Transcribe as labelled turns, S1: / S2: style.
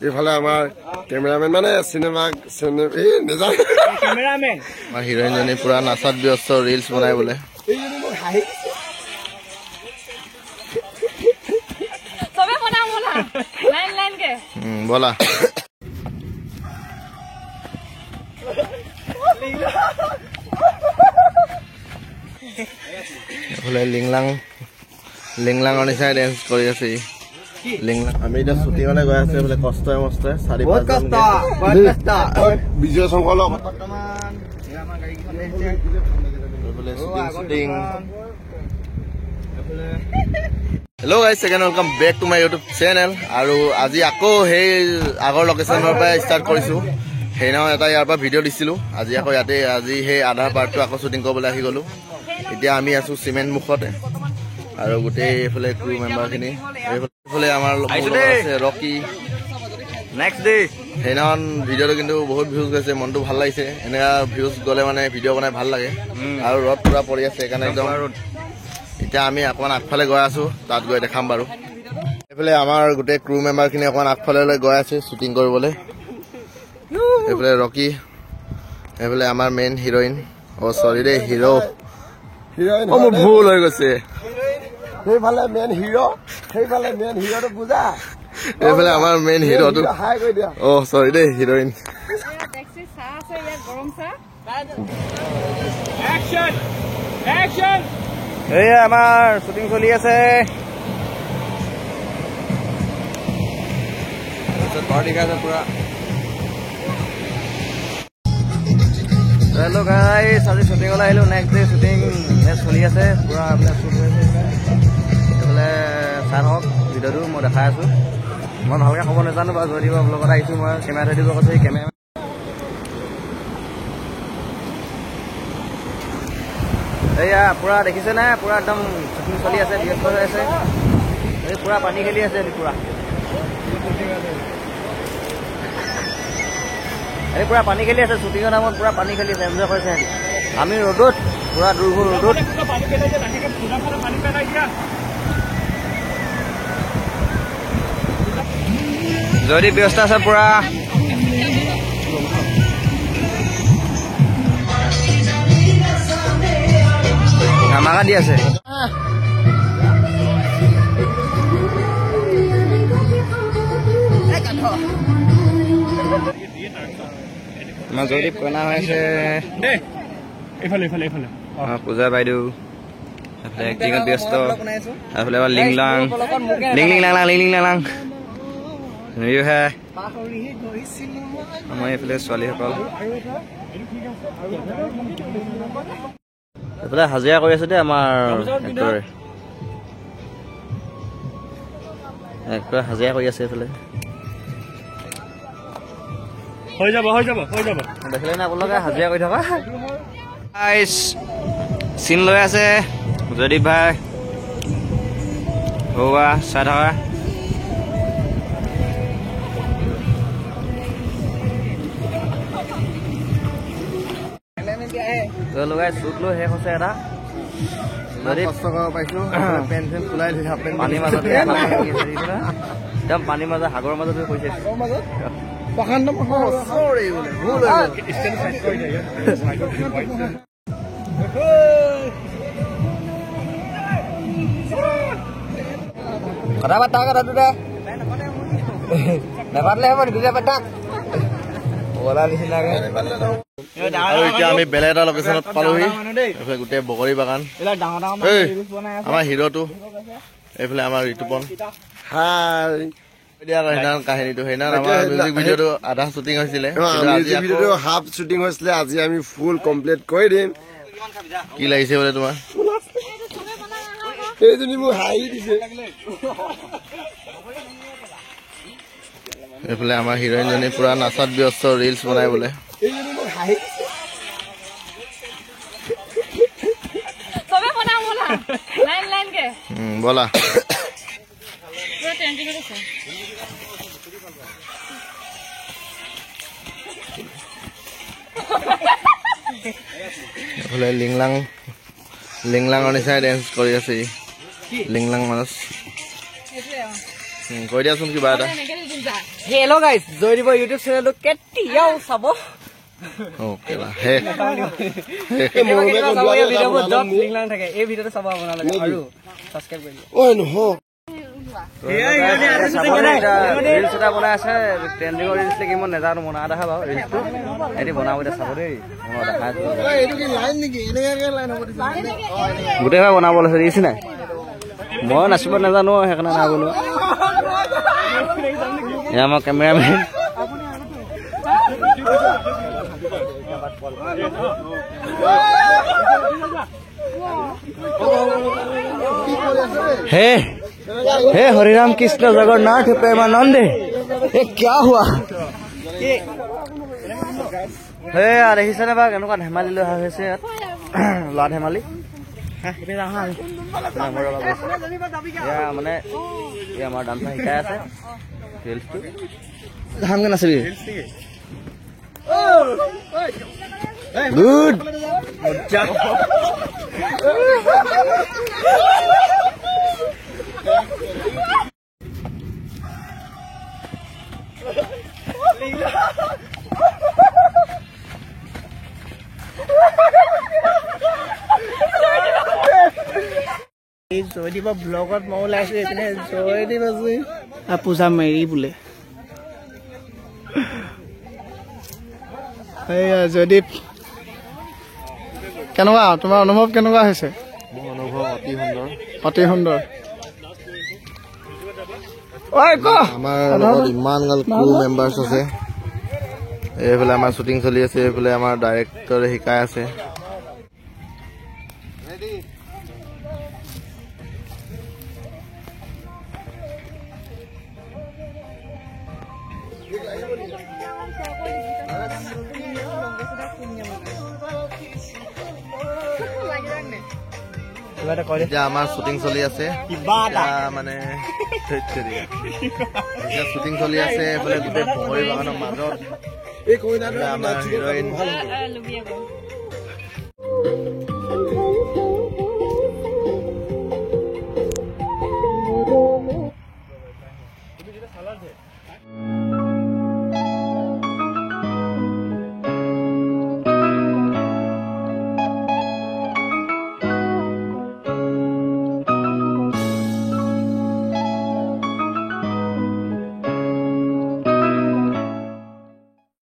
S1: এইফালে আমাৰ কেমেৰামেন মানে চিনেমা
S2: কেমেৰামেন
S3: আমাৰ হিৰোইনজনী পুৰা নাচাত ব্যস্ত ৰিলছ বনাই বোলে বলা এইফালে লিংলাঙৰ নিচাই ডেন্স কৰি আছে লিংলাং আমি এতিয়া শ্বুটিঙলৈ গৈ আছো এইফালে কষ্টই মষ্টই 4-5
S1: Bijay Shankar
S3: hello' guys second welcome back to my YouTube channel আৰু আজি আকৌ সেই আগৰ লোকেশ্যনৰ পৰা ষ্টাৰ্ট কৰিছোঁ সেইদিনাও এটা ইয়াৰ পৰা ভিডিঅ' দিছিলোঁ আজি আকৌ ইয়াতে আজি সেই আধা পাৰ্টটো আকৌ শ্বুটিং কৰিবলৈ আহি গ'লোঁ এতিয়া আমি আছোঁ চিমেণ্ট মুখতে আৰু গোটেই এইফালে ক্ৰু মেম্বাৰখিনি এইফালে আমাৰ ৰকি
S2: নেক্সট ডে
S3: সেইদিনাখন ভিডিঅ'টো কিন্তু বহুত ভিউজ গৈছে মনটো ভাল লাগিছে এনেকুৱা ভিউজ গ'লে মানে ভিডিঅ' বনাই ভাল লাগে আৰু ৰ'দ পূৰা পৰি আছে সেইকাৰণে একদম এতিয়া আমি অকণমান আগফালে গৈ আছোঁ তাত গৈ দেখাম বাৰু এইফালে আমাৰ গোটেই ক্ৰু মেম্বাৰখিনি অকণমান আগফালে গৈ আছে শ্বুটিং কৰিবলৈ এইফালে ৰকি এইফালে আমাৰ মেইন হিৰোইন চৰি দেই হিৰো মোৰ ভুল হৈ গৈছে
S1: সেইফালে মেইন হিৰোটো বুজা
S3: এইফালে আমাৰ মেইন হিৰোটো চৰি দেই হিৰোইন
S2: এয়া আমাৰ শ্বুটিং চলি আছে পুৰা হেল্ল' গাইছ আজি শ্বুটিঙলৈ আহিলোঁ নেক্সট ডে শ্বুটিং চলি আছে পুৰা আপোনাৰ শ্বুট হৈ আছে এইফালে চাই হওক ভিডিঅ'টো মই দেখাই আছোঁ মই ভালকৈ ক'ব নাজানো বাৰু যদি মই ব্লগত আহিছোঁ মই কেমেৰা থৈ দিব কৈছোঁ কেমেৰা এয়া পুৰা দেখিছেনে পুৰা একদম শ্বুটিং চলি আছে ব্যস্ত হৈ আছে এই পুৰা পানী খেলি আছে পুৰা এই পুৰা পানী খেলি আছে শ্বুটিঙৰ নামত পুৰা পানী খেলি আছে এনজয় কৰিছে আমি ৰ'দত পুৰা দুৰ্ভৰ ৰ'দত যদি ব্যস্ত আছে পুৰা আমাকা দি আছে জয়দীপ কইনা হৈ আছে পূজা বাইদেউ এইফালে এক্টিঙত ব্যস্ত এইফালে আমাৰ লিংলাং হে আমাৰ এইফালে ছোৱালীসকল এইফালে হাজিৰা কৰি আছে দেই আমাৰ এক্টৰে হাজিৰা কৰি আছে এইফালে হৈ যাব দেখিলে নে আপোনালোকে হাজিৰা কৰি থকা চিন লৈ আছে জয়দীপ ভাই হৌৱা চাই থকা লগাই চুট লৈ শেষ হৈছে এটা কষ্ট কৰিব পাইছোঁ পেন চেন ফুলাই ধৰি পানীৰ মাজত একদম পানীৰ মাজত সাগৰৰ মাজত কৈছে কথা পাতা কথাটো নেপাতিলে হ'ব নি দুটা পাতাক বলা নিচিনাকে
S3: আৰু এতিয়া আমি বেলেগ এটা লোকেশ্যনত পালোহি এইফালে গোটেই বগৰী বাগান আমাৰ হিৰোটো এইফালে আমাৰ ঋতুপন কাহিনীটো সেইদিনা আমাৰ মিউজিক ভিডিঅ'টো আধা শ্বুটিং হৈছিলে
S1: হাফ শ্বুটিং হৈছিলে আজি আমি ফুল কমপ্লিট কৰি দিম
S3: কি লাগিছে বোলে তোমাৰ
S1: এইজনী মোক হাঁহি দিছে
S3: এইফালে আমাৰ হিৰোইনজনী পুৰা নাচাত ব্যস্ত ৰিলছ বনাই বোলে বলা এইফালে লিংলাঙৰ নিচাই ডেন্স কৰি আছে লিংলাং মাছ কৈ দিয়াচোন কিবা এটা
S2: হেল্ল' গাইজ জয়দীপ ইউটিউব চেনেলটো কেতিয়াও চাব
S3: অ'কে হে
S2: থাকে এই ভিডিঅ'টো চাব আপোনালোকে আৰু ছাবস্ক্ৰাইব কৰি
S1: ঐ নহয়
S2: ৰিলছ এটা বনাই আছে ট্ৰেণ্ডিঙৰ ৰিলছ নেকি মই নাজানো মনা দেখা বাৰু ৰিলছটো এটি বনাব এতিয়া চাব দেই মই দেখাই গোটেইভাগে বনাব লৈছে দেখিছে নাই মই নাচিব নাজানো সেইকাৰণে নাই বনোৱা এয়া আমাৰ কেমেৰামেন हे हे हरिराम कृष्ण जगन्नाथ प्रेमानंदे ये क्या हुआ हे দেখিছে নে বা কেনেকুৱা ধেমালি লৈ হৈছে ল'ৰা ধেমালি মানে আমাৰ ডান্সাৰ শিকাই আছে ৰিলছটো ধামকে নাচিবি গুড
S4: জয়দীপ ব্লগত মই ওলাইছো এইপিনে জয়দীপ আছে পূজা মেৰি বোলে জয়দীপ কেনেকুৱা তোমাৰ অনুভৱ কেনেকুৱা হৈছে
S3: মোৰ অনুভৱ
S4: অতি সুন্দৰ
S3: আমাৰ লগত ইমান গাল ক্ৰু মেম্বাৰ্ছ আছে এইফালে আমাৰ শ্বুটিং চলি আছে এইফালে আমাৰ ডাইৰেক্টৰে শিকাই আছে এতিয়া আমাৰ শ্বুটিং চলি আছে মানে শ্বুটিং চলি আছে এইফালে গোটেই ভগৰী বাগানৰ মাজত আমাৰ হিৰইন